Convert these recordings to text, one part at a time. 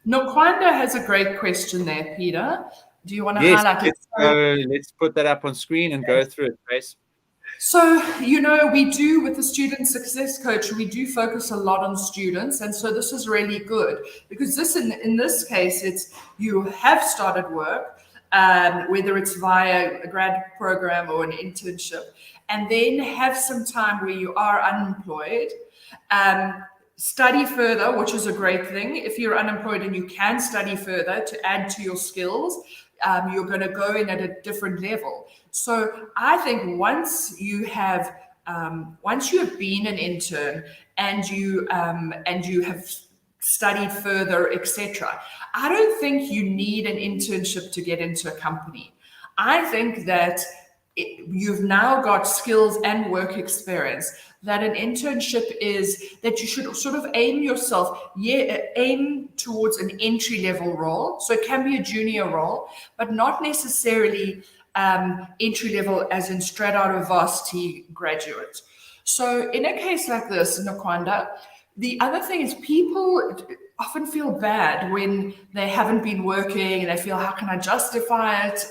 Nokwanda has a great question there, Peter. Do you want to Yes, highlight it? let's put that up on screen and go through it, Grace. So, we do with the student success coach, we do focus a lot on students. And so this is really good because in this case, it's you have started work, whether it's via a grad program or an internship, and then have some time where you are unemployed. Study further, which is a great thing. If you're unemployed and you can study further to add to your skills, you're going to go in at a different level. So I think once you have been an intern and you have studied further, etc., I don't think you need an internship to get into a company. I think that you've now got skills and work experience, that an internship is that you should sort of aim towards an entry level role. So it can be a junior role, but not necessarily entry level as in straight out of varsity graduate. So in a case like this, Nakwanda, the other thing is people often feel bad when they haven't been working and they feel, how can I justify it?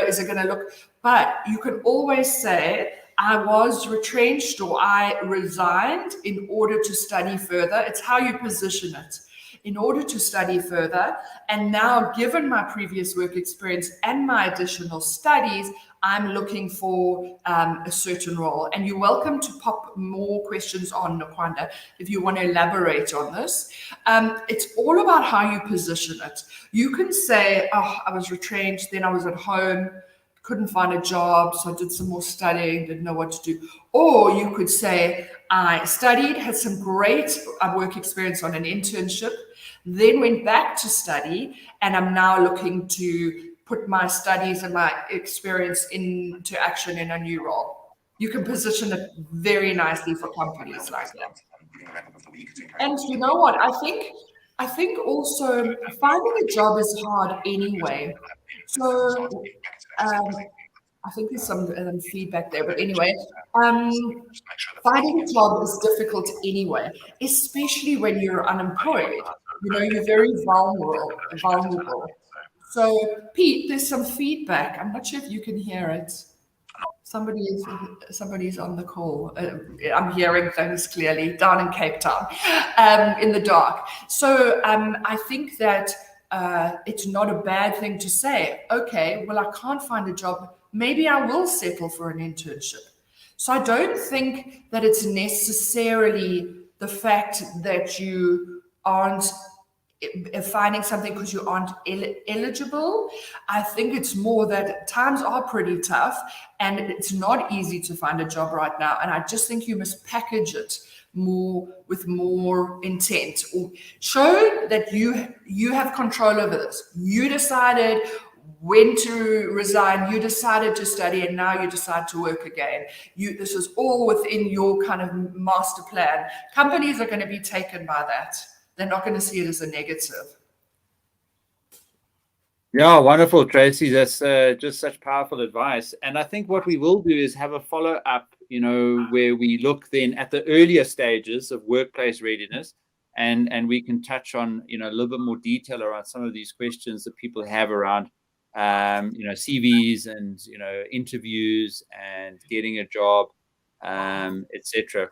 Is it going to look? But you can always say, I was retrenched or I resigned in order to study further. It's how you position it. In order to study further. And now, given my previous work experience and my additional studies, I'm looking for a certain role. And you're welcome to pop more questions on, Nakwanda, if you want to elaborate on this. It's all about how you position it. You can say, oh, I was retrenched, then I was at home, couldn't find a job, so I did some more studying, didn't know what to do. Or you could say, I studied, had some great work experience on an internship, then went back to study, and I'm now looking to put my studies and my experience into action in a new role. You can position it very nicely for companies like that. And you know what? I think also finding a job is hard anyway. So I think there's some feedback there, but anyway, finding a job is difficult anyway, especially when you're unemployed. You're very vulnerable. So, Pete, there's some feedback. I'm not sure if you can hear it. Somebody's on the call. I'm hearing things clearly down in Cape Town, in the dark. So I think that it's not a bad thing to say, okay, well, I can't find a job. Maybe I will settle for an internship. So I don't think that it's necessarily the fact that you aren't finding something because you aren't eligible. I think it's more that times are pretty tough and it's not easy to find a job right now. And I just think you must package it with more intent, or show that you have control over this. You decided when to resign, you decided to study, and now you decide to work again. This is all within your kind of master plan. Companies are going to be taken by that. They're not going to see it as a negative. Yeah, wonderful, Tracy. That's just such powerful advice. And I think what we will do is have a follow-up, where we look then at the earlier stages of workplace readiness, and we can touch on, a little bit more detail around some of these questions that people have around, CVs and, interviews and getting a job, etc.